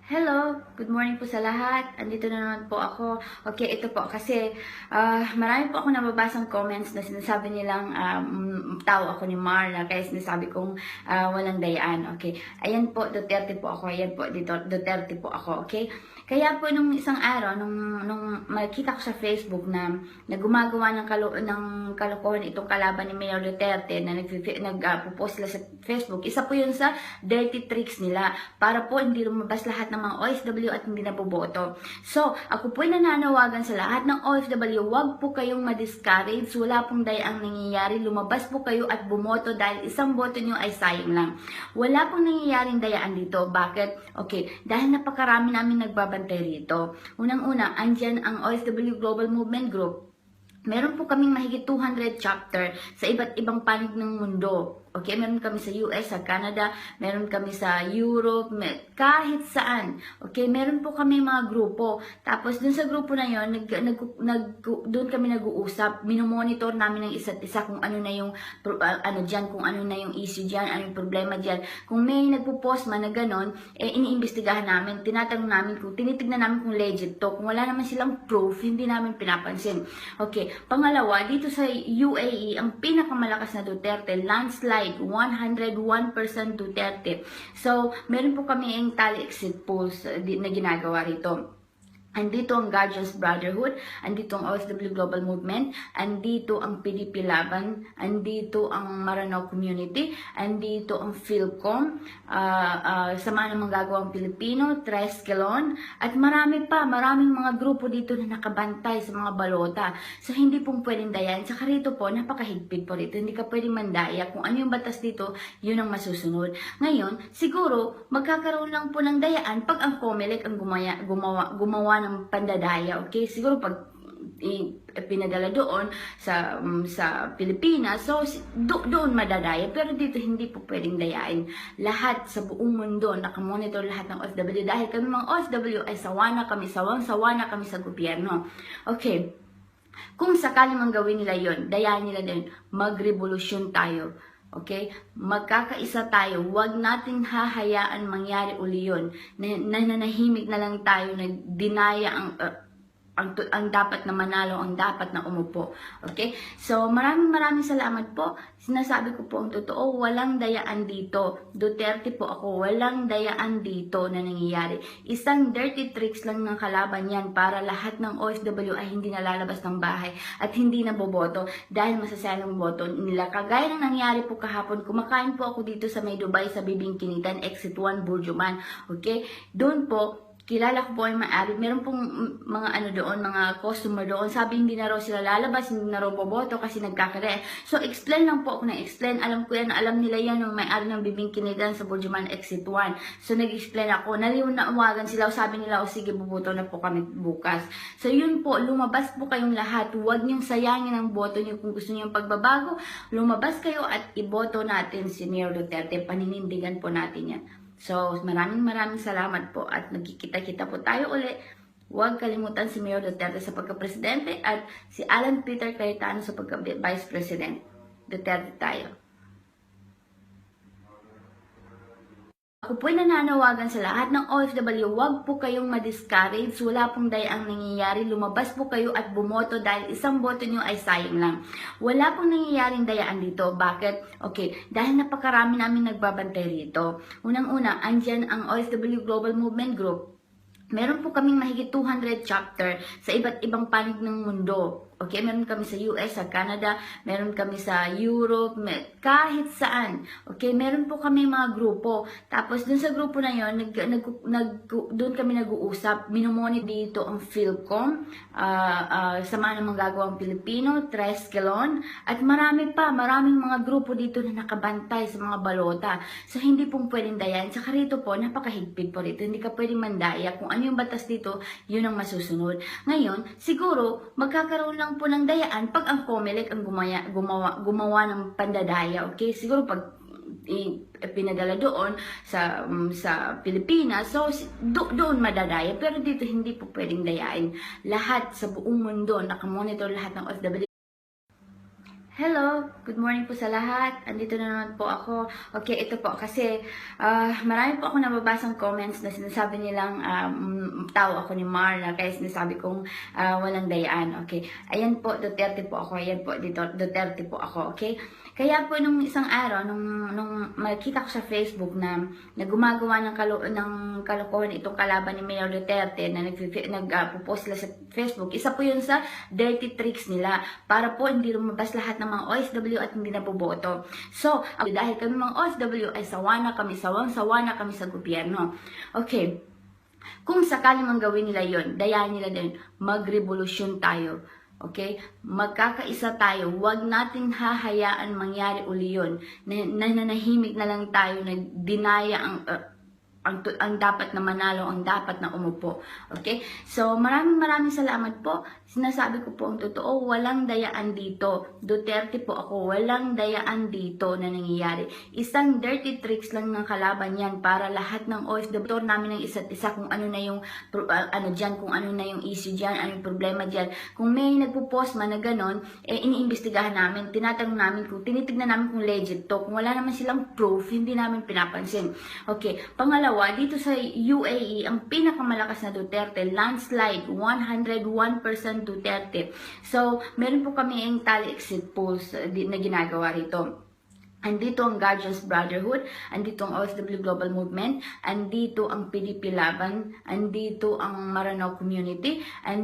Hello, good morning po sa lahat. Andito na naman po ako. Okay, ito po kasi marami po ako nababasang comments na sinasabi nilang tao ako ni Marla kaya sinasabi kong walang dayaan. Okay, ayan po, Duterte po ako. Ayan po, dito, Duterte po ako. Okay, kaya po nung isang araw, nung makita ko sa Facebook na gumagawa ng kalokohan itong kalaban ni Mayor Duterte na nagpo-post sila sa Facebook, isa po yun sa dirty tricks nila para po hindi lumabas lahat ng mga OFW at hindi naboboto. So, ako po'y nananawagan sa lahat ng OFW, huwag po kayong ma-discourage, wala pong dayaang nangyayari, lumabas po kayo at bumoto dahil isang boto nyo ay sayang lang. Wala pong nangyayaring dayaan dito. Bakit? Okay, dahil napakarami namin nagbabantay rito. Unang-una, andyan ang OFW Global Movement Group. Meron po kaming mahigit 200 chapter sa iba't ibang panig ng mundo. Okay, meron kami sa US, sa Canada, meron kami sa Europe, kahit saan. Okay, meron po kami mga grupo. Tapos dun sa grupo na yon, doon kami nag-uusap, minomonitor namin ng isa't isa kung ano na yung kung ano na yung issue diyan, ano yung problema diyan. Kung may nagpo-post man na ganon, iniimbestigahan namin, tinatanong namin kung tinitignan namin kung legit to. Kung wala naman silang proof, hindi namin pinapansin. Okay, pangalawa, dito sa UAE, ang pinakamalakas na Duterte, landslide 101% Duterte. So, meron po kami yung tally exit polls na ginagawa rito. Andito ang Guardians Brotherhood, andito ang OFW Global Movement, andito ang PDP Laban, andito ang Maranao Community, andito ang Philcom, Samahan ng Manggagawang Pilipino, Treskelon, at maraming mga grupo dito na nakabantay sa mga balota. So, hindi pong pwedeng dayan. Saka rito po, napakahigpit po rito. Hindi ka pwedeng mandaya. Kung ano yung batas dito, yun ang masusunod. Ngayon, siguro, magkakaroon lang po ng dayaan pag ang COMELEC ang gumawa ng pandadaya, okay? Siguro pag pinadala doon sa Pilipinas, so doon madadaya, pero dito hindi po pwedeng dayain. Lahat sa buong mundo nakamonitor lahat ng OFW dahil kami mga OFW ay sawana kami, sawang-sawa na kami sa gobyerno. Okay, kung sakaling mang gawin nila yon, dayain nila din, magrevolusyon tayo. Okay? Magkakaisa tayo. Huwag nating hahayaan mangyari uli yun. Nananahimik na lang tayo na dinaya ang dapat na manalo, ang dapat na umupo. Okay? So, maraming salamat po. Sinasabi ko po ang totoo, walang dayaan dito. Duterte po ako, walang dayaan dito na nangyayari. Isang dirty tricks lang ng kalaban yan para lahat ng OFW ay hindi nalalabas ng bahay at hindi naboboto dahil masasayang ang boto nila. Kagaya ng nangyari po kahapon, kumakain po ako dito sa May Dubai sa Bibingkinitan, Exit 1, Burjuman. Okay? Doon po, kilala ko po yung may-ari. Meron pong mga mga customer doon. Sabi hindi na raw sila lalabas, hindi na raw boboto kasi nagkakare. So, explain lang po ako ng explain. Alam ko yan, alam nila yan yung may-ari ng Bibingkinitan sa Burjuman Exit 1. So, nag-explain ako. Naliwanawagan sila. Sabi nila, sige, boboto na po kami bukas. So, yun po, lumabas po kayong lahat. Huwag niyong sayangin ang boto niyo kung gusto niyo pagbabago. Lumabas kayo at iboto natin si Mayor Duterte. Paninindigan po natin yan. So, maraming salamat po at nagkikita-kita po tayo uli. Huwag kalimutan si Mayor Duterte sa pagka-presidente at si Alan Peter Cayetano sa pagka-vice president. Duterte tayo. Ako po'y nananawagan sa lahat ng OFW, huwag po kayong ma-discourage, wala pong dayaang nangyayari, lumabas po kayo at bumoto dahil isang boto nyo ay sayang lang. Wala pong nangyayaring dayaan dito. Bakit? Okay, dahil napakarami namin nagbabantay rito. Unang-una, andyan ang OFW Global Movement Group. Meron po kaming mahigit 200 chapter sa iba't ibang panig ng mundo. Okay, meron kami sa US, sa Canada, meron kami sa Europe, kahit saan. Okay, meron po kami mga grupo. Tapos dun sa grupo na yon, doon kami nag-uusap. Minomonitor dito ang Philcom, Samahan ng Manggagawang Pilipino, Treskelon, at maraming mga grupo dito na nakabantay sa mga balota. So, hindi pong pwedeng dayan. Saka rito po, napakahigpit po rito. Hindi ka pwedeng mandaya. Kung ano yung batas dito, yun ang masusunod. Ngayon, siguro, magkakaroon lang po ng dayaan pag ang COMELEC ang gumawa ng pandadaya. Okay? Siguro pag pinadala doon sa Pilipinas, so doon madadaya, pero dito hindi po pwedeng dayain. Lahat sa buong mundo nakamonitor lahat ng OFW. Hello, good morning po sa lahat. Andito na naman po ako. Okay, ito po kasi marami po ako nababasang comments na sinasabi nilang tao ako ni Marla kaya sinasabi kong walang dayaan. Okay, ayan po, Duterte po ako. Ayan po, Duterte po ako. Okay, kaya po nung isang araw, nung makita ko sa Facebook na gumagawa ng kalokohan itong kalaban ni Mayor Duterte na nagpo-post sila sa Facebook, isa po yun sa dirty tricks nila para po hindi lumabas lahat ng mga OFW at hindi na boboto. So, dahil kami mga OFW ay sawa na kami sa gobyerno. Okay, kung sakali mang gawin nila yon, dayahan nila din, magrevolusyon tayo. Okay? Magkakaisa tayo. Huwag nating hahayaan mangyari uli yun. Nananahimik na lang tayo na dinaya ang dapat na manalo, ang dapat na umupo. Okay? So, maraming salamat po. Sinasabi ko po ang totoo, walang dayaan dito. Duterte po ako, walang dayaan dito na nangyayari. Isang dirty tricks lang ng kalaban yan para lahat ng OFW namin ng isa't isa kung ano na yung kung ano na yung issue dyan, ano yung problema dyan. Kung may nagpo-post man na ganon, iniimbestigahan namin, tinatanong namin tinitignan namin kung legit to. Kung wala naman silang proof, hindi namin pinapansin. Okay, pangalawa, dito sa UAE, ang pinakamalakas na Duterte, landslide, 101% Duterte. So, meron po kami ang tally exit polls na ginagawa rito. Andito ang Guardians Brotherhood, andito ang OFW Global Movement, andito ang PDP Laban, andito ang Maranao Community, and